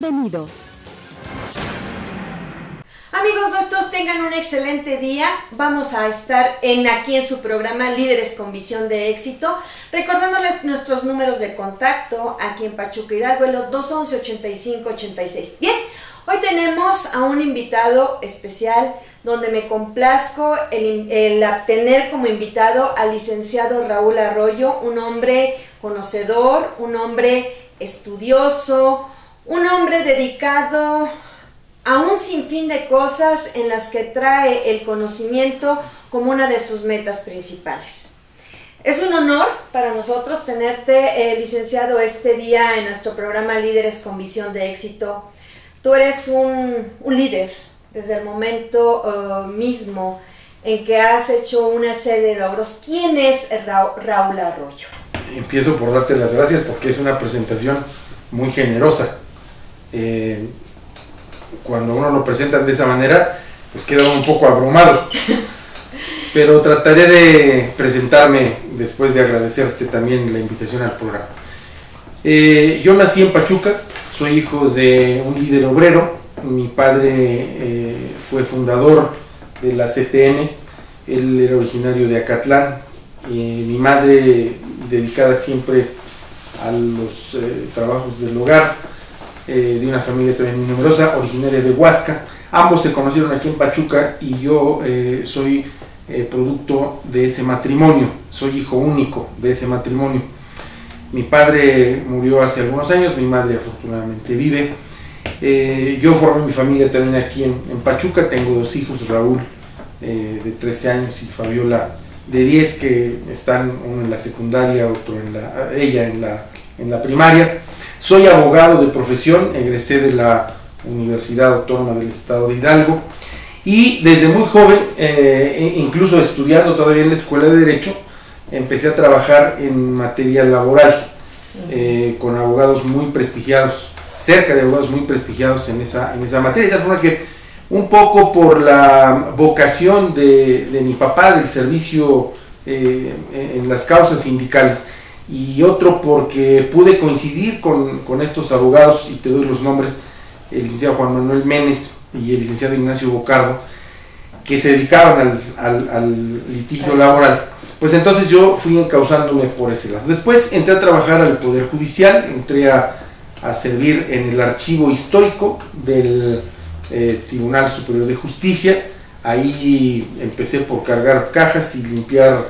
Bienvenidos. Amigos nuestros, tengan un excelente día. Vamos a estar aquí en su programa Líderes con Visión de Éxito, recordándoles nuestros números de contacto aquí en Pachuca Hidalgo, el 211-8586. Bien, hoy tenemos a un invitado especial donde me complazco el tener como invitado al licenciado Raúl Arroyo, un hombre conocedor, un hombre estudioso, un hombre dedicado a un sinfín de cosas en las que trae el conocimiento como una de sus metas principales. Es un honor para nosotros tenerte, licenciado, este día en nuestro programa Líderes con Visión de Éxito. Tú eres un líder desde el momento mismo en que has hecho una serie de logros. ¿Quién es Raúl Arroyo? Empiezo por darte las gracias porque es una presentación muy generosa. Cuando uno lo presentan de esa manera, pues queda un poco abrumado. Pero trataré de presentarme después de agradecerte también la invitación al programa. Yo nací en Pachuca, soy hijo de un líder obrero. Mi padre fue fundador de la CTM, él era originario de Acatlán. Mi madre dedicada siempre a los trabajos del hogar, de una familia también muy numerosa, originaria de Huasca. Ambos se conocieron aquí en Pachuca y yo soy producto de ese matrimonio, soy hijo único de ese matrimonio. Mi padre murió hace algunos años, mi madre afortunadamente vive. Yo formé mi familia también aquí en Pachuca, tengo dos hijos, Raúl de 13 años y Fabiola de 10, que están uno en la secundaria, otro ella en la primaria. Soy abogado de profesión, egresé de la Universidad Autónoma del Estado de Hidalgo y desde muy joven, incluso estudiando todavía en la Escuela de Derecho, empecé a trabajar en materia laboral con abogados muy prestigiados, cerca de abogados muy prestigiados en esa materia, de tal forma que un poco por la vocación de mi papá del servicio en las causas sindicales, y otro porque pude coincidir con estos abogados, y te doy los nombres: el licenciado Juan Manuel Menes y el licenciado Ignacio Bocardo, que se dedicaban al litigio laboral. Pues entonces yo fui encauzándome por ese lado. Después entré a trabajar al Poder Judicial, entré a servir en el archivo histórico del Tribunal Superior de Justicia. Ahí empecé por cargar cajas y limpiar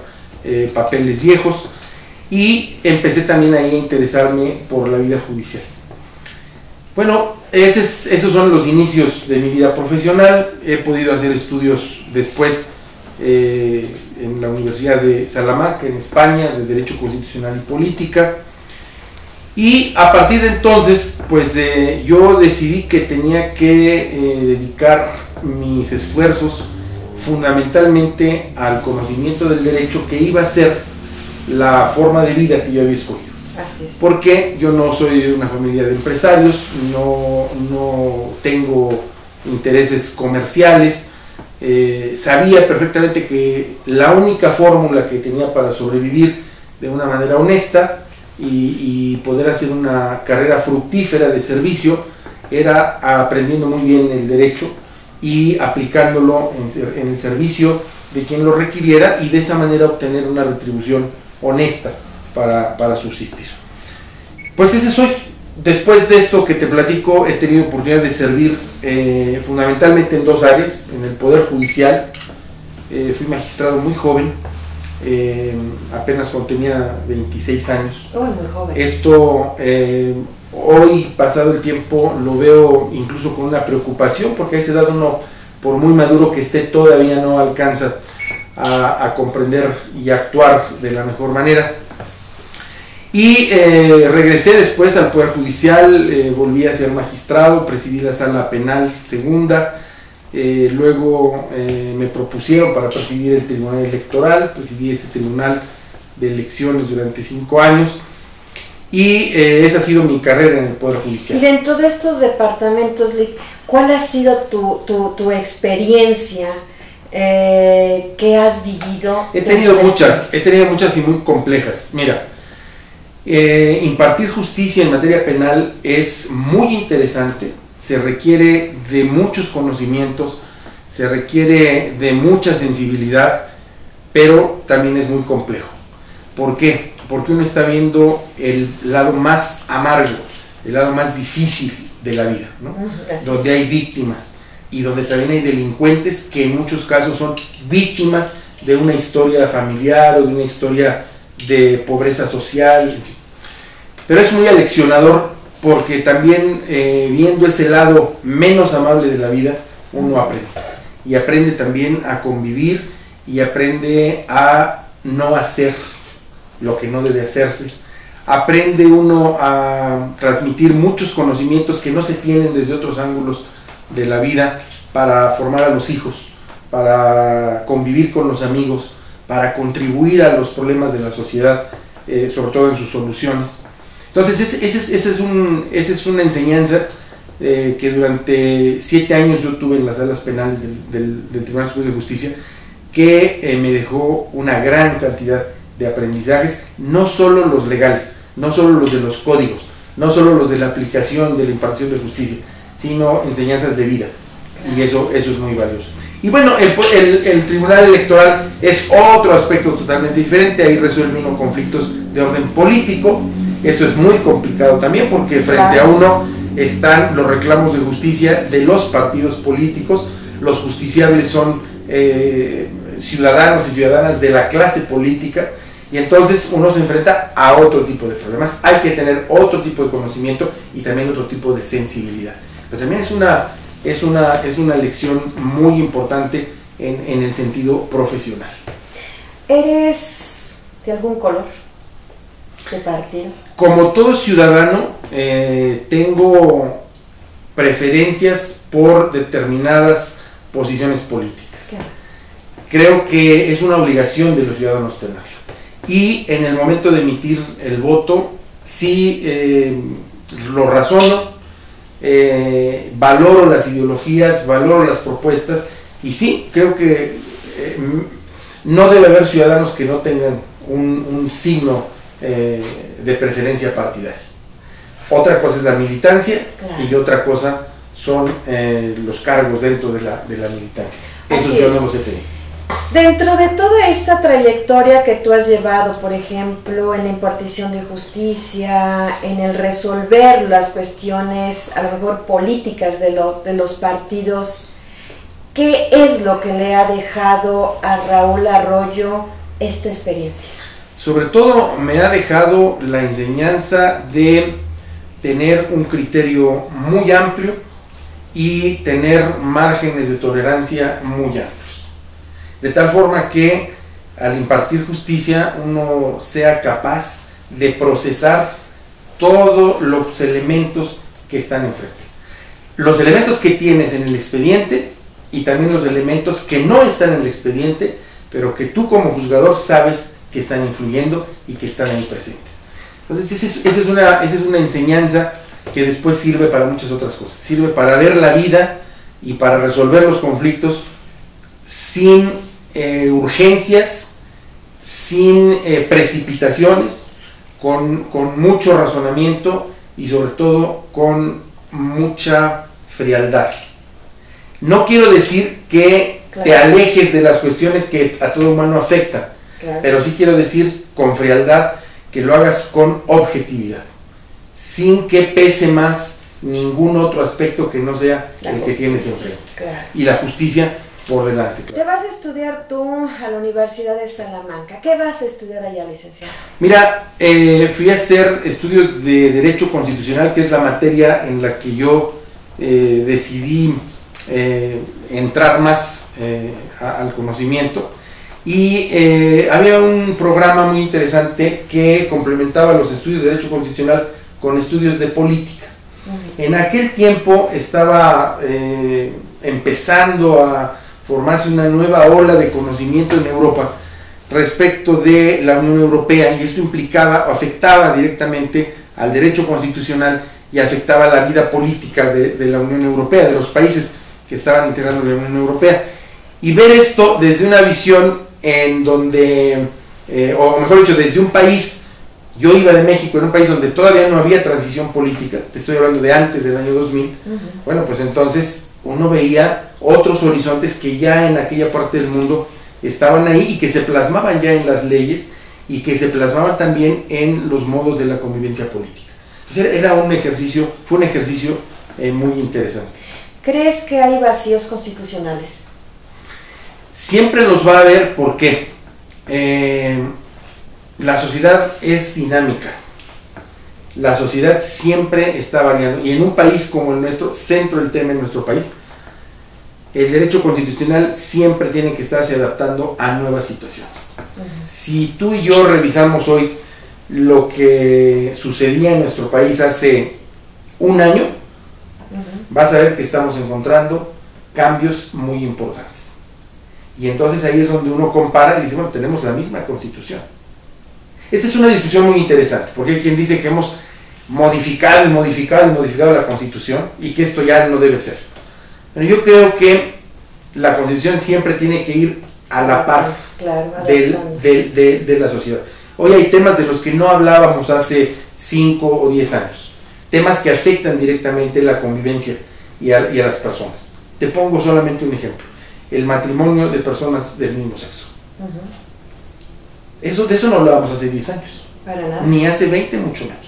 papeles viejos, y empecé también ahí a interesarme por la vida judicial. Bueno, esos son los inicios de mi vida profesional. He podido hacer estudios después en la Universidad de Salamanca, en España, de Derecho Constitucional y Política. Y a partir de entonces, pues yo decidí que tenía que dedicar mis esfuerzos fundamentalmente al conocimiento del derecho, que iba a ser la forma de vida que yo había escogido. Así es. Porque yo no soy de una familia de empresarios, no tengo intereses comerciales. Sabía perfectamente que la única fórmula que tenía para sobrevivir de una manera honesta y poder hacer una carrera fructífera de servicio era aprendiendo muy bien el derecho y aplicándolo en el servicio de quien lo requiriera, y de esa manera obtener una retribución honesta para subsistir. Pues ese soy. Después de esto que te platico, he tenido oportunidad de servir fundamentalmente en dos áreas. En el Poder Judicial, fui magistrado muy joven, apenas cuando tenía 26 años. Muy joven. Esto, hoy, pasado el tiempo, lo veo incluso con una preocupación, porque a esa edad uno, por muy maduro que esté, todavía no alcanza a comprender y actuar de la mejor manera. Y regresé después al Poder Judicial, volví a ser magistrado, presidí la Sala Penal Segunda, luego me propusieron para presidir el Tribunal Electoral, presidí ese Tribunal de Elecciones durante 5 años, y esa ha sido mi carrera en el Poder Judicial. Y dentro de estos departamentos, ¿cuál ha sido tu experiencia que has vivido? He tenido muchas y muy complejas. Mira, Impartir justicia en materia penal es muy interesante, se requiere de muchos conocimientos, se requiere de mucha sensibilidad, pero también es muy complejo. ¿Por qué? Porque uno está viendo el lado más amargo, el lado más difícil de la vida, ¿no? Donde hay víctimas y donde también hay delincuentes que en muchos casos son víctimas de una historia familiar o de una historia de pobreza social, en fin. Pero es muy aleccionador porque también viendo ese lado menos amable de la vida, uno aprende. Y aprende también a convivir y aprende a no hacer lo que no debe hacerse. Aprende uno a transmitir muchos conocimientos que no se tienen desde otros ángulos de la vida para formar a los hijos, para convivir con los amigos, para contribuir a los problemas de la sociedad, sobre todo en sus soluciones. Entonces esa es una enseñanza que durante 7 años yo tuve en las salas penales del Tribunal Superior de Justicia, que me dejó una gran cantidad de aprendizajes, no solo los legales, no solo los de los códigos, no solo los de la aplicación de la impartición de justicia, sino enseñanzas de vida, y eso es muy valioso. Y bueno, el Tribunal Electoral es otro aspecto totalmente diferente, ahí resuelven unos conflictos de orden político. Esto es muy complicado también porque frente a uno están los reclamos de justicia de los partidos políticos, los justiciables son ciudadanos y ciudadanas de la clase política, y entonces uno se enfrenta a otro tipo de problemas. Hay que tener otro tipo de conocimiento y también otro tipo de sensibilidad. Pero también es una lección muy importante en el sentido profesional. ¿Eres de algún color de partido? Como todo ciudadano, tengo preferencias por determinadas posiciones políticas. Claro. Creo que es una obligación de los ciudadanos tenerlo. Y en el momento de emitir el voto, sí lo razono, valoro las ideologías, valoro las propuestas, y sí, creo que no debe haber ciudadanos que no tengan un signo de preferencia partidaria. Otra cosa es la militancia, claro, y otra cosa son los cargos dentro de la militancia. Eso yo no los he tenido. Dentro de toda esta trayectoria que tú has llevado, por ejemplo, en la impartición de justicia, en el resolver las cuestiones a lo mejor políticas de los partidos, ¿qué es lo que le ha dejado a Raúl Arroyo esta experiencia? Sobre todo me ha dejado la enseñanza de tener un criterio muy amplio y tener márgenes de tolerancia muy amplios. De tal forma que al impartir justicia uno sea capaz de procesar todos los elementos que están enfrente. Los elementos que tienes en el expediente y también los elementos que no están en el expediente, pero que tú como juzgador sabes que están influyendo y que están ahí presentes. Entonces esa es una enseñanza que después sirve para muchas otras cosas. Sirve para ver la vida y para resolver los conflictos sin urgencias, sin precipitaciones, con mucho razonamiento y sobre todo con mucha frialdad. No quiero decir que claro, te alejes de las cuestiones que a todo humano afectan, claro, pero sí quiero decir con frialdad que lo hagas con objetividad, sin que pese más ningún otro aspecto que no sea el que tienes enfrente. Claro. Y la justicia por delante. Claro. Te vas a estudiar tú a la Universidad de Salamanca. ¿Qué vas a estudiar allá, licenciado? Mira, fui a hacer estudios de Derecho Constitucional, que es la materia en la que yo decidí entrar más al conocimiento, y había un programa muy interesante que complementaba los estudios de Derecho Constitucional con estudios de política. En aquel tiempo estaba empezando a formarse una nueva ola de conocimiento en Europa respecto de la Unión Europea, y esto implicaba o afectaba directamente al derecho constitucional y afectaba la vida política de la Unión Europea, de los países que estaban integrando la Unión Europea, y ver esto desde una visión en donde, o mejor dicho, desde un país Yo iba de México, en un país donde todavía no había transición política, te estoy hablando de antes del año 2000, bueno, pues entonces uno veía otros horizontes que ya en aquella parte del mundo estaban ahí y que se plasmaban ya en las leyes y que se plasmaban también en los modos de la convivencia política. Entonces fue un ejercicio muy interesante. ¿Crees que hay vacíos constitucionales? Siempre los va a haber porque la sociedad es dinámica, la sociedad siempre está variando y en un país como el nuestro, centro del tema en nuestro país, el derecho constitucional siempre tiene que estarse adaptando a nuevas situaciones. Si tú y yo revisamos hoy lo que sucedía en nuestro país hace un año, vas a ver que estamos encontrando cambios muy importantes. Y entonces ahí es donde uno compara y dice, bueno, tenemos la misma constitución. Esta es una discusión muy interesante, porque hay quien dice que hemos modificado la constitución y que esto ya no debe ser. Pero yo creo que la constitución siempre tiene que ir a la par de la sociedad. Hoy hay temas de los que no hablábamos hace 5 o 10 años, temas que afectan directamente la convivencia y a las personas. Te pongo solamente un ejemplo, el matrimonio de personas del mismo sexo. De eso no hablábamos hace 10 años, ni hace 20, mucho menos.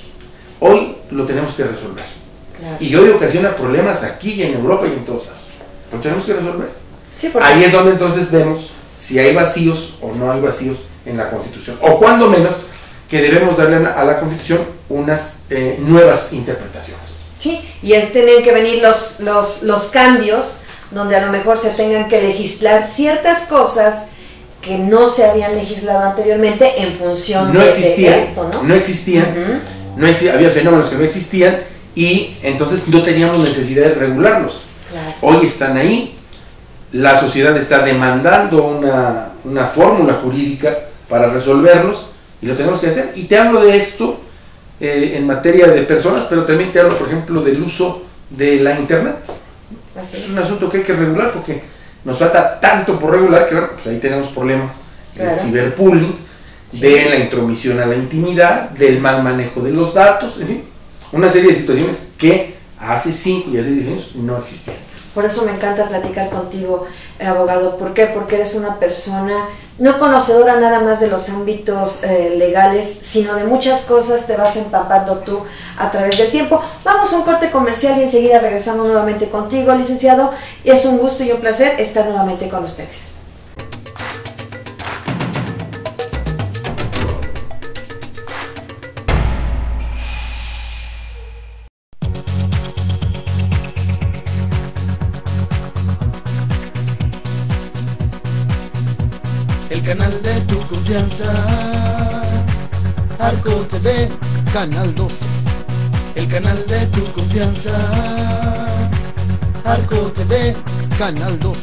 Hoy lo tenemos que resolver. Y hoy ocasiona problemas aquí y en Europa y en todos lados. Lo tenemos que resolver. Sí, ahí es donde entonces vemos si hay vacíos o no hay vacíos en la Constitución, o cuando menos que debemos darle a la Constitución unas nuevas interpretaciones. Sí, y tienen que venir los cambios donde a lo mejor se tengan que legislar ciertas cosas que no se habían legislado anteriormente en función de esto, ¿no? No existían, había fenómenos que no existían y entonces no teníamos necesidad de regularlos. Claro. Hoy están ahí, la sociedad está demandando una fórmula jurídica para resolverlos y lo tenemos que hacer. Y te hablo de esto en materia de personas, pero también te hablo, por ejemplo, del uso de la internet. Es un asunto que hay que regular porque nos falta tanto por regular que bueno, pues ahí tenemos problemas del ciberbullying, de la intromisión a la intimidad, del mal manejo de los datos, en fin, una serie de situaciones que hace 5 y hace 10 años no existían. Por eso me encanta platicar contigo, abogado. ¿Por qué? Porque eres una persona no conocedora nada más de los ámbitos legales, sino de muchas cosas, te vas empapando tú a través del tiempo. Vamos a un corte comercial y enseguida regresamos nuevamente contigo, licenciado. Es un gusto y un placer estar nuevamente con ustedes. El canal de tu confianza, Arco TV, Canal 12. El canal de tu confianza, Arco TV, Canal 12.